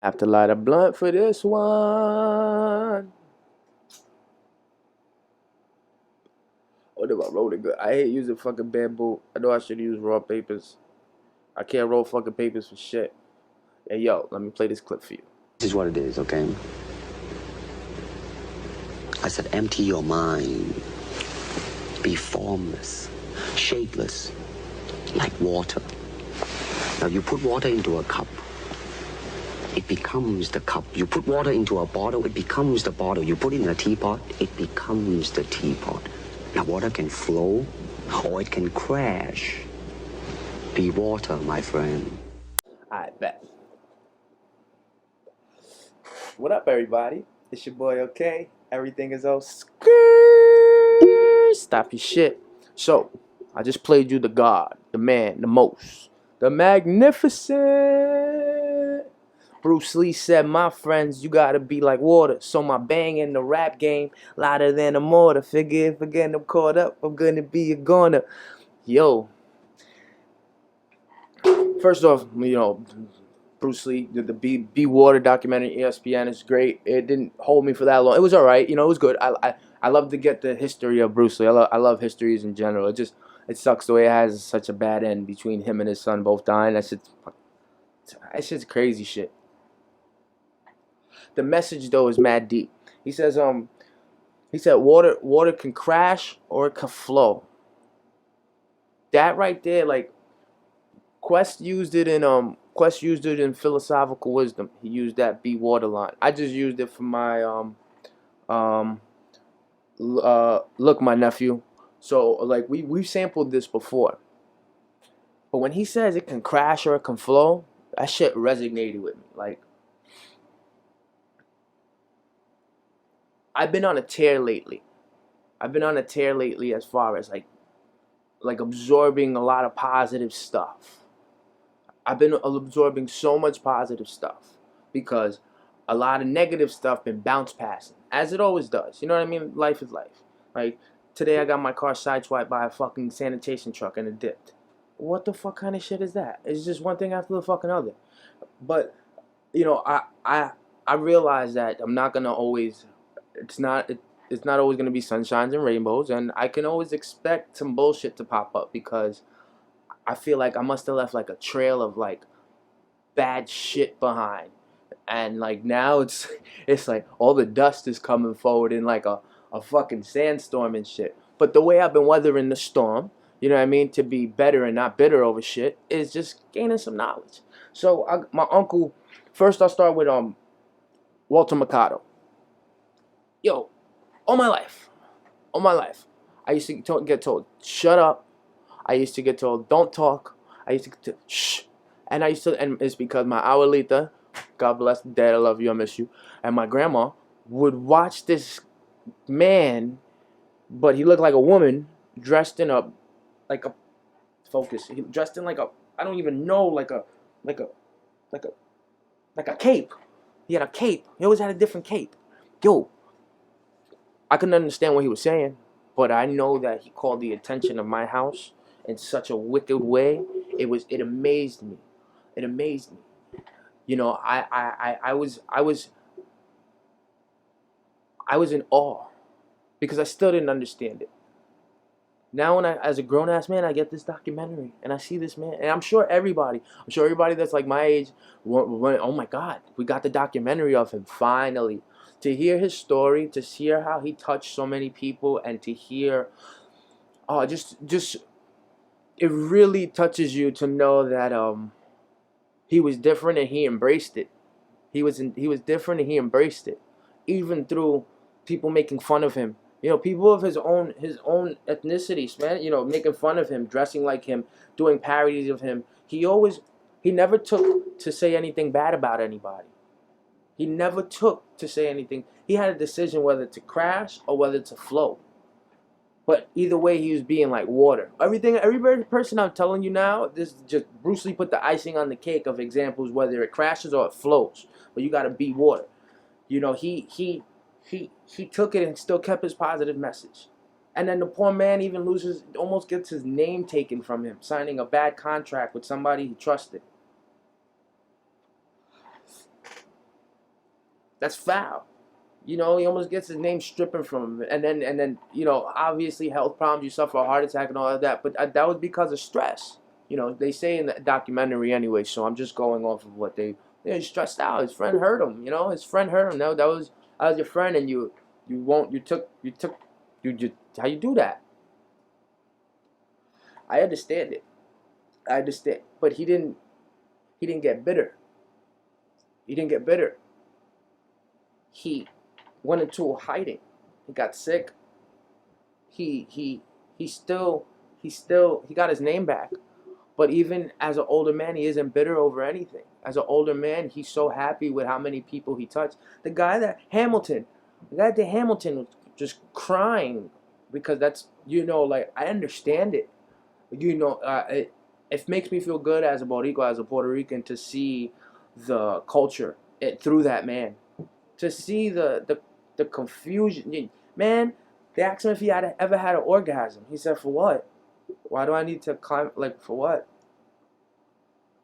Have to light a blunt for this one. What if I roll it good? I hate using fucking bamboo. I know I should use raw papers. I can't roll fucking papers for shit. Hey, yo, let me play this clip for you. This is what it is, okay? I said empty your mind. Be formless, shapeless, like water. Now you put water into a cup, it becomes the cup. You put water into a bottle, it becomes the bottle. You put it in a teapot, it becomes the teapot. Now water can flow or it can crash. Be water, my friend. I bet. What up, everybody? It's your boy, OK. Everything is all stop your shit. So, I just played you the God, the man, the most, the magnificent. Bruce Lee said, my friends, you gotta be like water. So my bang in the rap game, louder than a mortar. Forget I'm caught up, I'm gonna be a goner. Yo. First off, Bruce Lee did the Be Water documentary, ESPN. It's great. It didn't hold me for that long. It was all right. It was good. I love to get the history of Bruce Lee. I love histories in general. It sucks the way it has such a bad end between him and his son both dying. That's shit's crazy shit. The message though is mad deep. He said water can crash or it can flow. That right there, like Quest used it in philosophical wisdom. He used that be water line. I just used it for my look, my nephew. So like we've sampled this before. But when he says it can crash or it can flow, that shit resonated with me. Like, I've been on a tear lately. As far as like absorbing a lot of positive stuff. I've been absorbing so much positive stuff because a lot of negative stuff been bounce passing, as it always does. You know what I mean? Life is life. Like, today I got my car sideswiped by a fucking sanitation truck and it dipped. What the fuck kind of shit is that? It's just one thing after the fucking other. But, I realize that I'm not gonna always. It's not always gonna be sunshines and rainbows, and I can always expect some bullshit to pop up because I feel like I must have left like a trail of like bad shit behind, and like now it's like all the dust is coming forward in like a fucking sandstorm and shit. But the way I've been weathering the storm, you know what I mean, to be better and not bitter over shit, is just gaining some knowledge. So my uncle, first I'll start with Walter Mercado. Yo, all my life, I used to get told, shut up. I used to get told, don't talk. I used to get told, shh. And it's because my abuelita, God bless, Dad, I love you, I miss you, and my grandma would watch this man, but he looked like a woman, dressed in a, like a, focus, he dressed in like a, I don't even know, like a cape. He had a cape. He always had a different cape. Yo, I couldn't understand what he was saying, but I know that he called the attention of my house in such a wicked way. It amazed me. It amazed me. I was in awe because I still didn't understand it. Now as a grown ass man, I get this documentary and I see this man, and I'm sure everybody that's like my age, oh my God, we got the documentary of him finally. To hear his story, to hear how he touched so many people, and to hear, just it really touches you to know that he was different and he embraced it. He was different and he embraced it, even through people making fun of him. People of his own ethnicities, man. Making fun of him, dressing like him, doing parodies of him. He never took to say anything bad about anybody. He never took to say anything. He had a decision whether to crash or whether to flow. But either way, he was being like water. Every person I'm telling you now, this is just Bruce Lee put the icing on the cake of examples, whether it crashes or it flows. But you got to be water. He took it and still kept his positive message. And then the poor man even almost gets his name taken from him, signing a bad contract with somebody he trusted. That's foul. You know, he almost gets his name stripping from him, and then you know, obviously health problems, you suffer a heart attack and all of that, but that was because of stress. You know, they say in the documentary anyway, so I'm just going off of what they're stressed out. His friend hurt him. You know, his friend hurt him. That was your friend, and you how you do that? I understand it. I understand, but he didn't get bitter. He didn't get bitter. He went into hiding. He got sick. He still he got his name back. But even as an older man, he isn't bitter over anything. As an older man, he's so happy with how many people he touched. The guy that Hamilton was just crying because that's, you know, like, I understand it. You know, it makes me feel good as a Boricua, as a Puerto Rican, to see the culture through that man. To see the confusion. Man, they asked him if he had ever had an orgasm. He said, for what? Why do I need to climb? Like, for what?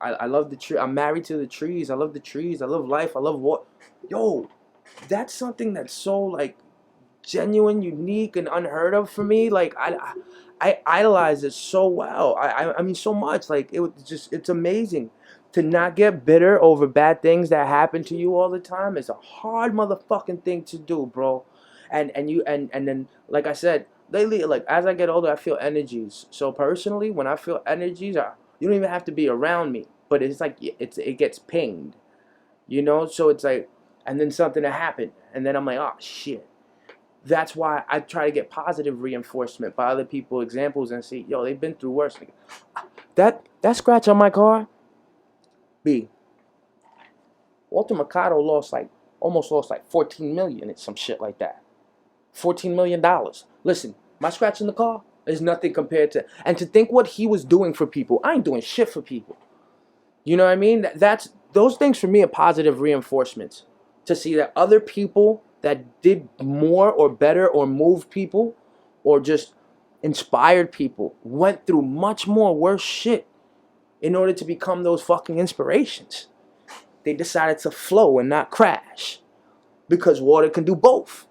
I love the tree. I'm married to the trees. I love the trees. I love life. I love what? Yo, that's something that's so, like, genuine, unique, and unheard of for me. Like, I idolize it so well. I mean, so much. Like, it's amazing. To not get bitter over bad things that happen to you all the time is a hard motherfucking thing to do, bro. And then, like I said, lately, like, as I get older, I feel energies. So personally, when I feel energies, you don't even have to be around me, but it's like it gets pinged, you know. So it's like, and then something that happened, and then I'm like, oh shit. That's why I try to get positive reinforcement by other people, examples, and see, yo, they've been through worse. That scratch on my car, B. Walter Mercado almost lost like 14 million and some shit like that. $14 million. Listen, my scratch in the car is nothing compared to, and to think what he was doing for people. I ain't doing shit for people. You know what I mean? Those things for me are positive reinforcements. To see that other people that did more or better or moved people or just inspired people went through much more worse shit in order to become those fucking inspirations. They decided to flow and not crash because water can do both.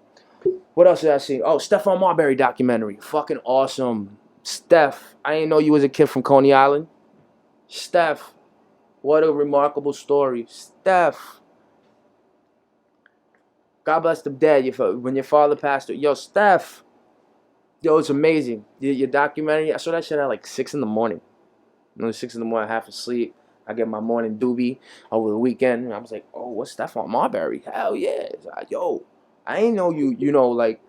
What else did I see? Oh, Stephon Marbury documentary. Fucking awesome. Steph, I didn't know you was a kid from Coney Island. Steph, what a remarkable story. Steph, God bless the dead. When your father passed away. Yo, Steph, yo, it's amazing. Your documentary, I saw that shit at like 6 in the morning. 6 in the morning, half asleep. I get my morning doobie over the weekend. And I was like, oh, what's Stephon Marbury? Hell yeah. Yo, I ain't know you, you know, like,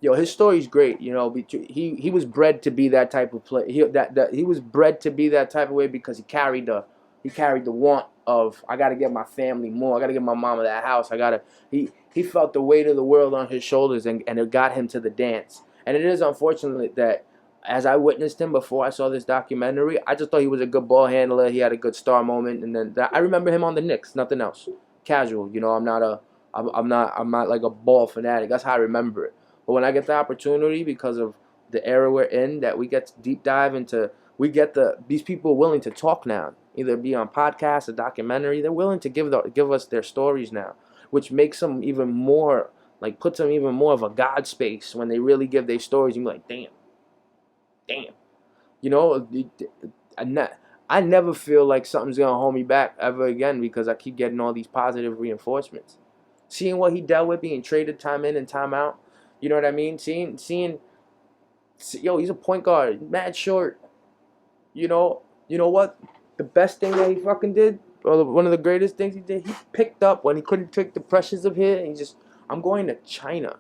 yo, his story's great, you know. He was bred to be that type of play. He was bred to be that type of way because he carried the want of, I got to get my family more. I got to get my mama that house. He felt the weight of the world on his shoulders, and it got him to the dance. And it is unfortunate that as I witnessed him before I saw this documentary, I just thought he was a good ball handler. He had a good star moment, and then I remember him on the Knicks, nothing else. Casual, you know. I'm not like a ball fanatic. That's how I remember it. But when I get the opportunity, because of the era we're in, that we get to deep dive into, these people are willing to talk now, either be on podcasts or documentary. They're willing to give us their stories now, which makes them even more, like, puts them even more of a God space when they really give their stories. You're like, damn, you know. I never feel like something's gonna hold me back ever again because I keep getting all these positive reinforcements. Seeing what he dealt with, being traded time in and time out. You know what I mean? Seeing, yo, he's a point guard, mad short. You know what? The best thing that he fucking did, or one of the greatest things he did, he picked up when he couldn't take the pressures of here, and I'm going to China.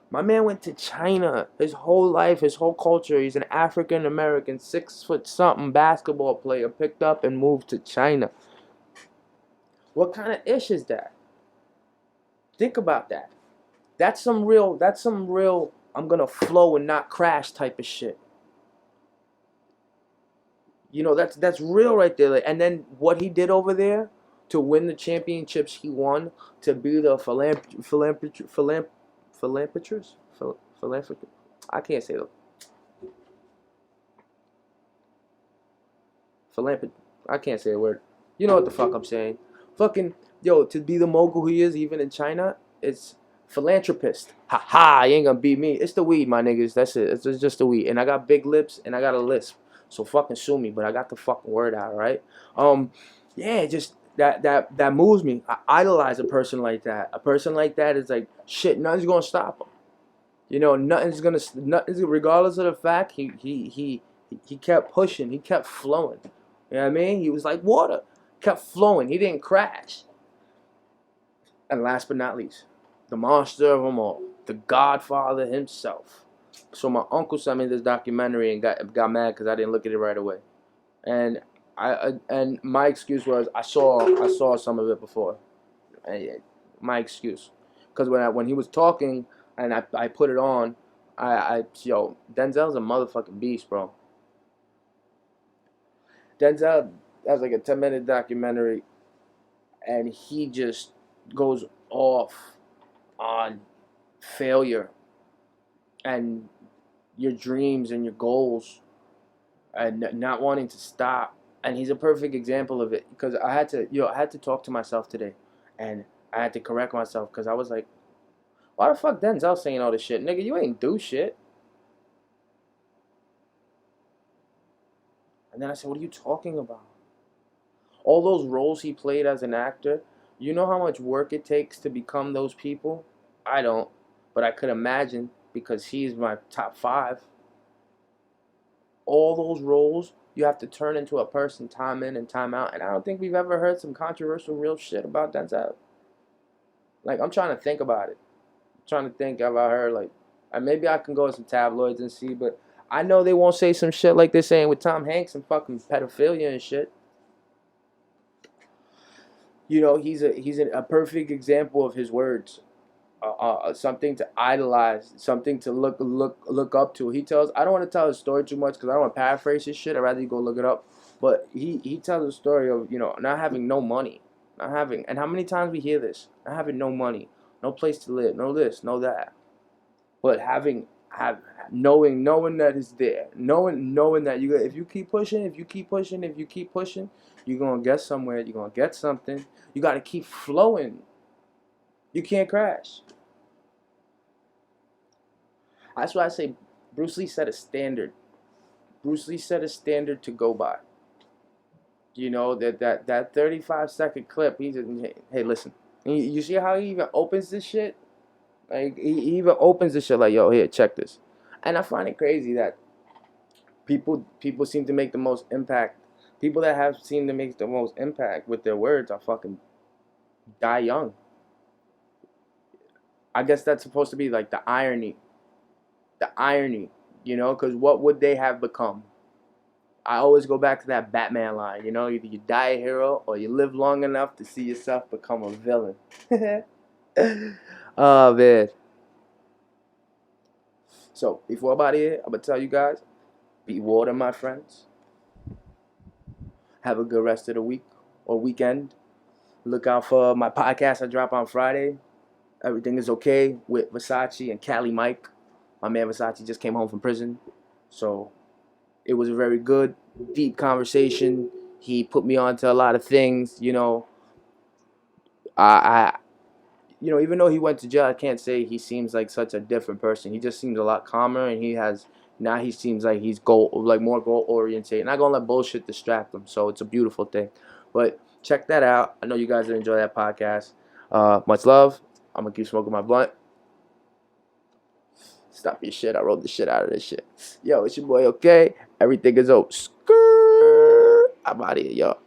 My man went to China. His whole life, his whole culture. He's an African American, 6-foot-something basketball player, picked up and moved to China. What kind of ish is that? Think about that. That's some real, I'm gonna flow and not crash type of shit. You know, that's real right there. And then what he did over there to win the championships he won, to be the philanthropist. I can't say it. I can't say a word. You know what the fuck I'm saying. Fucking, yo, to be the mogul he is, even in China, it's philanthropist. Ha ha, you ain't gonna beat me. It's the weed, my niggas. That's it. It's just the weed. And I got big lips and I got a lisp. So fucking sue me, but I got the fucking word out, right? Yeah, just that moves me. I idolize a person like that. A person like that is like shit. Nothing's gonna stop him. You know, nothing's regardless of the fact he kept pushing. He kept flowing. You know what I mean? He was like water, kept flowing. He didn't crash. And last but not least, the monster of them all, the Godfather himself. So my uncle sent me this documentary and got mad because I didn't look at it right away. And and my excuse was I saw some of it before. And my excuse, because when he was talking and I put it on, Denzel's a motherfucking beast, bro. Denzel has like a 10-minute documentary, and he just goes off on failure and your dreams and your goals and not wanting to stop. And he's a perfect example of it, because I had to talk to myself today, and I had to correct myself because I was like, why the fuck Denzel saying all this shit? Nigga, you ain't do shit. And then I said, what are you talking about? All those roles he played as an actor, you know how much work it takes to become those people? I don't, but I could imagine, because he's my top 5. All those roles, you have to turn into a person time in and time out. And I don't think we've ever heard some controversial real shit about Denzel. Like, I'm trying to think about it. I'm trying to think about her, like, and maybe I can go to some tabloids and see, but I know they won't say some shit like they're saying with Tom Hanks and fucking pedophilia and shit. You know, he's a perfect example of his words. Something to idolize, something to look up to. He tells, I don't want to tell his story too much because I don't want to paraphrase his shit. I'd rather you go look it up. But he tells a story of, you know, not having no money, not having, and how many times we hear this, not having no money, no place to live, no this, no that, but knowing that it's there, knowing that if you keep pushing, you're gonna get somewhere, you're gonna get something. You got to keep flowing. You can't crash. That's why I say Bruce Lee set a standard. Bruce Lee set a standard to go by. You know, that 35-second clip, he just, hey, listen. You see how he even opens this shit? Like, he even opens this shit like, yo, here, check this. And I find it crazy that people seem to make the most impact. People that have seemed to make the most impact with their words are fucking die young. I guess that's supposed to be like the irony, you know, because what would they have become? I always go back to that Batman line, you know, either you die a hero or you live long enough to see yourself become a villain. Oh, man. So, before I'm out of here, I'm going to tell you guys, be water, my friends. Have a good rest of the week or weekend. Look out for my podcast I drop on Friday. Everything is okay with Versace and Cali Mike. My man Versace just came home from prison. So it was a very good, deep conversation. He put me on to a lot of things. You know, you know, even though he went to jail, I can't say he seems like such a different person. He just seems a lot calmer, and now he seems like he's more goal oriented. Not gonna let bullshit distract him. So it's a beautiful thing. But check that out. I know you guys will enjoy that podcast. Much love. I'm gonna keep smoking my blunt. Stop your shit. I rolled the shit out of this shit. Yo, it's your boy, OK? Everything is over. I'm out of here, yo.